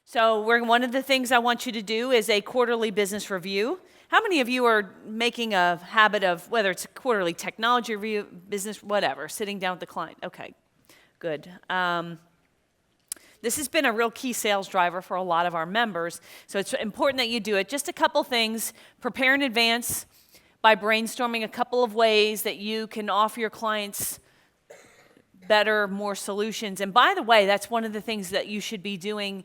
So one of the things I want you to do is a quarterly business review. How many of you are making a habit of, whether it's a quarterly technology review, business, whatever, sitting down with the client? Okay, good. This has been a real key sales driver for a lot of our members, so it's important that you do it. Just a couple things. Prepare in advance by brainstorming a couple of ways that you can offer your clients better, more solutions. And by the way, that's one of the things that you should be doing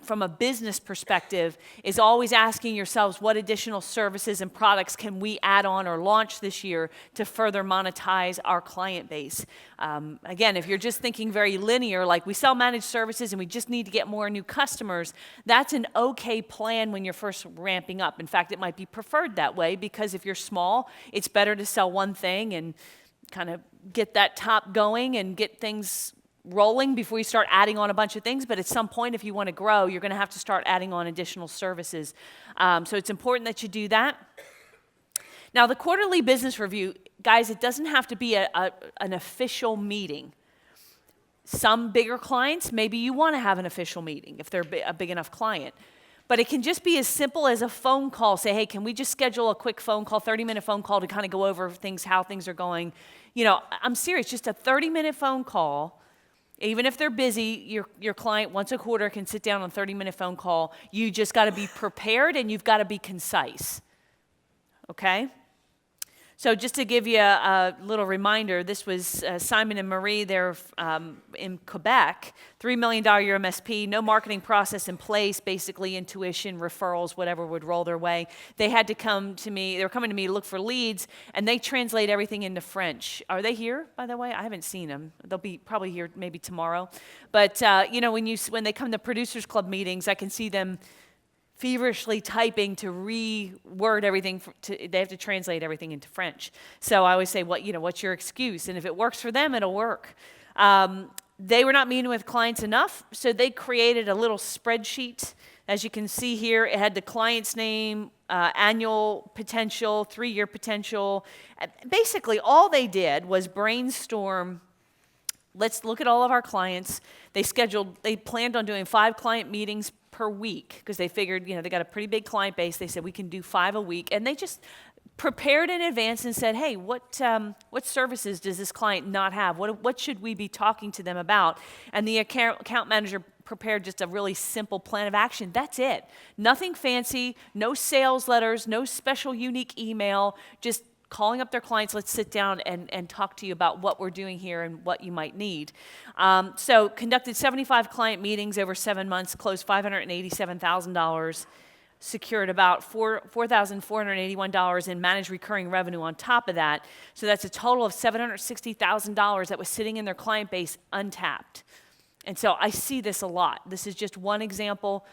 from a business perspective, is always asking yourselves, what additional services and products can we add on or launch this year to further monetize our client base? Again, if you're just thinking very linear, like we sell managed services and we just need to get more new customers, that's an okay plan when you're first ramping up. In fact, it might be preferred that way, because if you're small, it's better to sell one thing and kind of get that top going and get things rolling before you start adding on a bunch of things. But at some point, if you want to grow, you're going to have to start adding on additional services. So it's important that you do that. Now, the quarterly business review, guys, it doesn't have to be an official meeting. Some bigger clients, maybe you want to have an official meeting if they're a big enough client. But it can just be as simple as a phone call. Say, hey, can we just schedule a quick phone call, 30-minute phone call to kind of go over things, how things are going? You know, I'm serious, just a 30-minute phone call. Even if they're busy, your client once a quarter can sit down on a 30-minute phone call. You just got to be prepared and you've got to be concise, okay? So just to give you a little reminder, this was Simon and Marie. They're in Quebec, $3 million year MSP, no marketing process in place, basically intuition, referrals, whatever would roll their way. They had to come to me. They were coming to me to look for leads, and they translate everything into French. Are they here, by the way? I haven't seen them. They'll be probably here maybe tomorrow. But, you know, when they come to Producers Club meetings, I can see them feverishly typing to reword everything. They have to translate everything into French. So I always say, what's your excuse? And if it works for them, it'll work. They were not meeting with clients enough, so they created a little spreadsheet. As you can see here, it had the client's name, annual potential, 3-year potential. Basically, all they did was brainstorm. Let's look at all of our clients. They planned on doing 5 client meetings per week, because they figured, they got a pretty big client base. They said we can do 5 a week, and they just prepared in advance and said, hey, what services does this client not have? What should we be talking to them about? And the account manager prepared just a really simple plan of action. That's it. Nothing fancy, no sales letters, no special unique email, just calling up their clients. Let's sit down and talk to you about what we're doing here and what you might need. So conducted 75 client meetings over 7 months, closed $587,000, secured about $4,481 in managed recurring revenue on top of that. So that's a total of $760,000 that was sitting in their client base untapped. And so I see this a lot. This is just one example.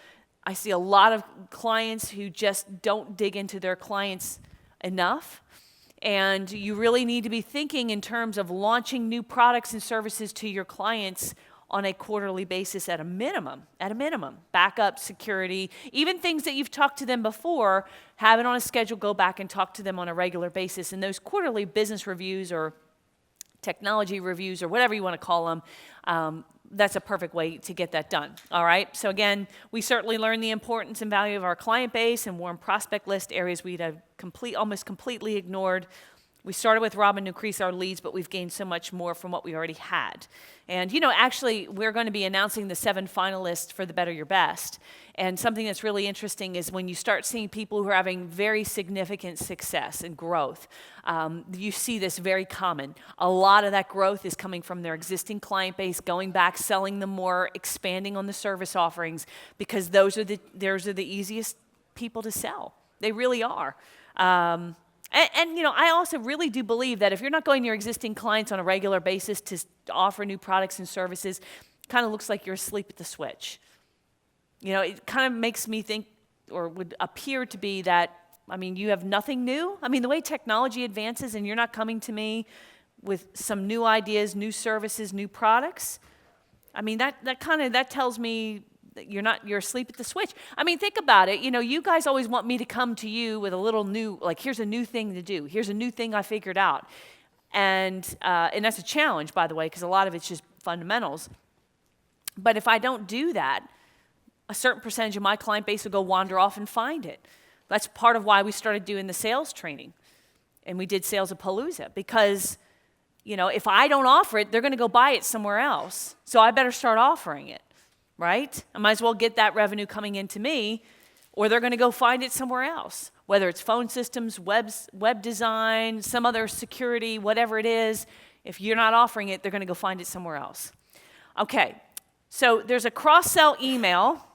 I see a lot of clients who just don't dig into their clients enough. And you really need to be thinking in terms of launching new products and services to your clients on a quarterly basis at a minimum. Backup, security, even things that you've talked to them before, have it on a schedule, go back and talk to them on a regular basis. And those quarterly business reviews or technology reviews or whatever you want to call them, that's a perfect way to get that done, all right? So again, we certainly learned the importance and value of our client base and warm prospect list, areas we'd have almost completely ignored. We started with Robin to increase our leads, but we've gained so much more from what we already had. And, actually, we're going to be announcing the 7 finalists for the Better Your Best. And something that's really interesting is when you start seeing people who are having very significant success and growth, you see this very common. A lot of that growth is coming from their existing client base, going back, selling them more, expanding on the service offerings, because those are the easiest people to sell. They really are. And I also really do believe that if you're not going to your existing clients on a regular basis to offer new products and services, it kind of looks like you're asleep at the switch. It kind of makes me think, or would appear to be that, you have nothing new. The way technology advances and you're not coming to me with some new ideas, new services, new products, that tells me you're asleep at the switch. Think about it. You guys always want me to come to you with a little new, like, here's a new thing to do. Here's a new thing I figured out. And that's a challenge, by the way, because a lot of it's just fundamentals. But if I don't do that, a certain percentage of my client base will go wander off and find it. That's part of why we started doing the sales training. And we did Sales-a-Palooza, because, if I don't offer it, they're going to go buy it somewhere else. So I better start offering it, right? I might as well get that revenue coming into me, or they're going to go find it somewhere else, whether it's phone systems, web design, some other security, whatever it is. If you're not offering it, they're going to go find it somewhere else. Okay, so there's a cross-sell email,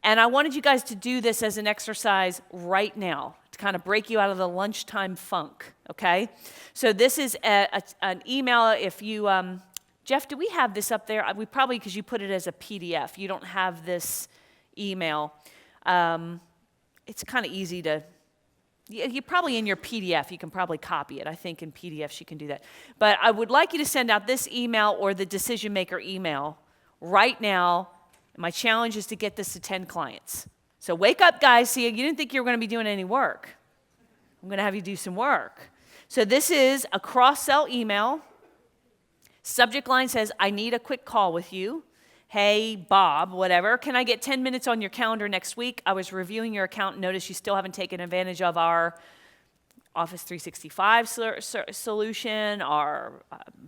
and I wanted you guys to do this as an exercise right now, to kind of break you out of the lunchtime funk, okay? So this is an email. If you, Jeff, do we have this up there? We probably, because you put it as a PDF. You don't have this email. It's kind of easy to, you probably in your PDF, you can probably copy it. I think in PDFs you can do that. But I would like you to send out this email or the decision maker email right now. My challenge is to get this to 10 clients. So wake up, guys. See, you didn't think you were going to be doing any work. I'm going to have you do some work. So this is a cross-sell email. Subject line says, I need a quick call with you. Hey, Bob, whatever. Can I get 10 minutes on your calendar next week? I was reviewing your account and noticed you still haven't taken advantage of our Office 365 solution, our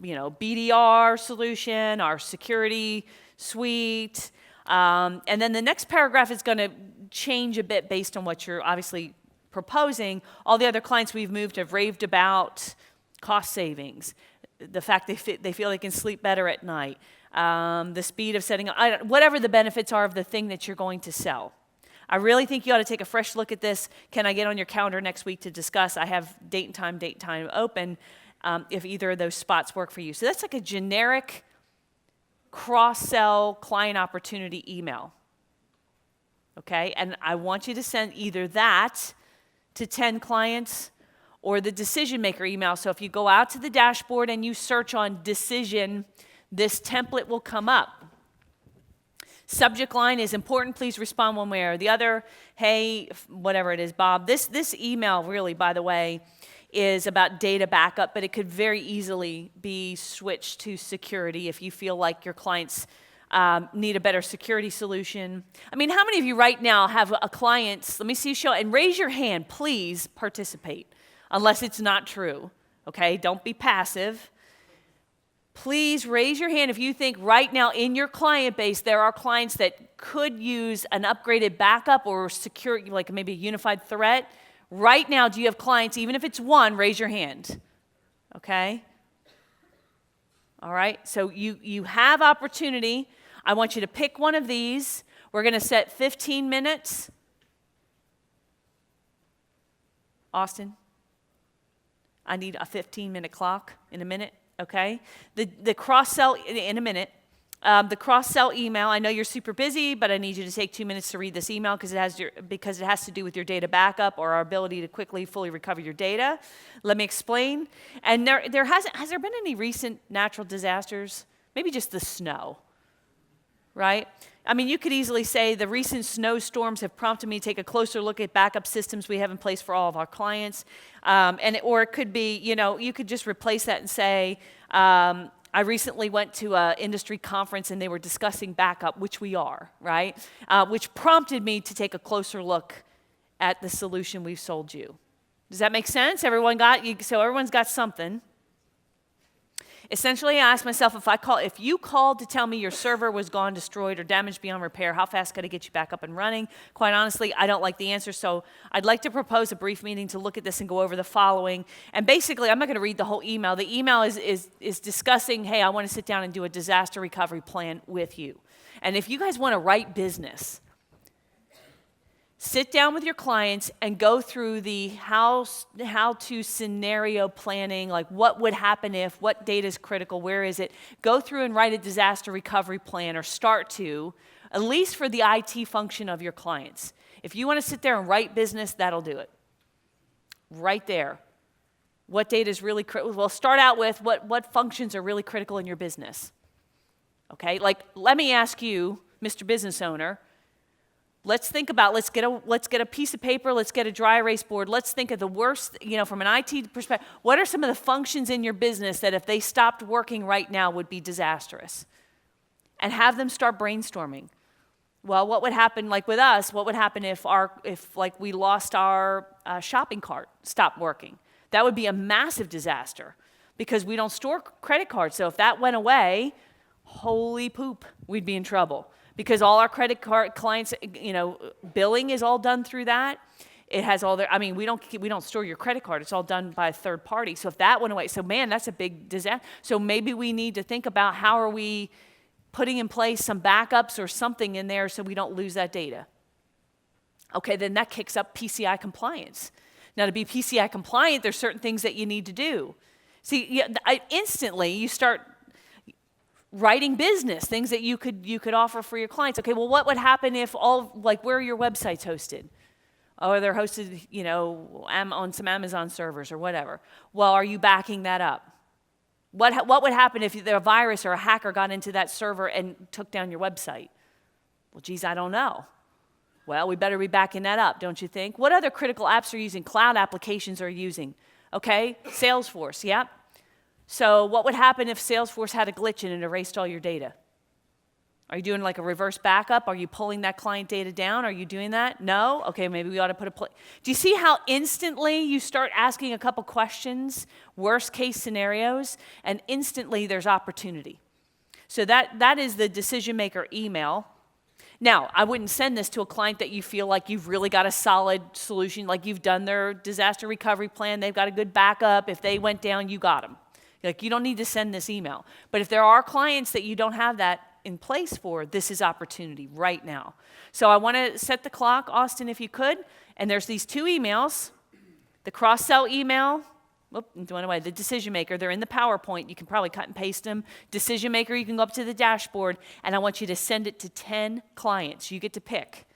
BDR solution, our security suite. And then the next paragraph is going to change a bit based on what you're obviously proposing. All the other clients we've moved have raved about cost savings, the fact they feel they can sleep better at night, the speed of setting up, whatever the benefits are of the thing that you're going to sell. I really think you ought to take a fresh look at this. Can I get on your calendar next week to discuss? I have date and time open if either of those spots work for you. So that's like a generic cross-sell client opportunity email, okay? And I want you to send either that to 10 clients or the decision maker email. So if you go out to the dashboard and you search on decision, this template will come up. Subject line is important, please respond one way or the other. Hey, whatever it is, Bob. This email really, by the way, is about data backup, but it could very easily be switched to security if you feel like your clients need a better security solution. I mean, how many of you right now have a client, let me see you show, and raise your hand, please participate, unless it's not true, okay? Don't be passive. Please raise your hand if you think right now in your client base there are clients that could use an upgraded backup or secure, like maybe a unified threat. Right now, do you have clients, even if it's one, raise your hand, okay? All right, so you have opportunity. I want you to pick one of these. We're going to set 15 minutes. Austin, I need a 15-minute clock in a minute, okay? The cross-sell in a minute. The cross-sell email, I know you're super busy, but I need you to take 2 minutes to read this email because it has to do with your data backup or our ability to quickly, fully recover your data. Let me explain. And has there been any recent natural disasters? Maybe just the snow, right? I mean, you could easily say the recent snowstorms have prompted me to take a closer look at backup systems we have in place for all of our clients. Or it could be, you could just replace that and say, I recently went to an industry conference and they were discussing backup, which we are, right? Which prompted me to take a closer look at the solution we've sold you. Does that make sense? So everyone's got something. Essentially, I asked myself, if you called to tell me your server was gone, destroyed, or damaged beyond repair, how fast could I get you back up and running? Quite honestly, I don't like the answer, so I'd like to propose a brief meeting to look at this and go over the following. And basically, I'm not going to read the whole email. The email is discussing, hey, I want to sit down and do a disaster recovery plan with you. And if you guys want to write business, sit down with your clients and go through the how-to scenario planning, like what would happen if, what data is critical, where is it. Go through and write a disaster recovery plan, or start to, at least for the IT function of your clients. If you want to sit there and write business, that'll do it. Right there. What data is really critical? Well, start out with what functions are really critical in your business. Okay, like let me ask you, Mr. Business Owner, let's get a piece of paper, let's get a dry erase board, let's think of the worst, from an IT perspective, what are some of the functions in your business that if they stopped working right now would be disastrous? And have them start brainstorming. Well, what would happen, like with us, what would happen if like we lost our shopping cart, stopped working? That would be a massive disaster because we don't store credit cards. So if that went away, holy poop, we'd be in trouble because all our credit card clients, billing is all done through that. It has all their, we don't store your credit card. It's all done by a third party. So if that went away, so man, that's a big disaster. So maybe we need to think about how are we putting in place some backups or something in there so we don't lose that data. Okay, then that kicks up PCI compliance. Now to be PCI compliant, there's certain things that you need to do. See, instantly you start writing business, things that you could offer for your clients. Okay, well, what would happen if where are your websites hosted? Oh, they're hosted, on some Amazon servers or whatever. Well, are you backing that up? What would happen if a virus or a hacker got into that server and took down your website? Well, geez, I don't know. Well, we better be backing that up, don't you think? What other critical apps are you using? Cloud applications are you using? Okay, Salesforce, yep. So what would happen if Salesforce had a glitch and it erased all your data? Are you doing like a reverse backup? Are you pulling that client data down? Are you doing that? No? Okay, maybe we ought to put do you see how instantly you start asking a couple questions, worst case scenarios, and instantly there's opportunity. So that is the decision maker email. Now, I wouldn't send this to a client that you feel like you've really got a solid solution, like you've done their disaster recovery plan, they've got a good backup. If they went down, you got them. Like, you don't need to send this email. But if there are clients that you don't have that in place for, this is opportunity right now. So I want to set the clock, Austin, if you could. And there's these two emails. The cross-sell email, the decision maker, they're in the PowerPoint. You can probably cut and paste them. Decision maker, you can go up to the dashboard, and I want you to send it to 10 clients. You get to pick.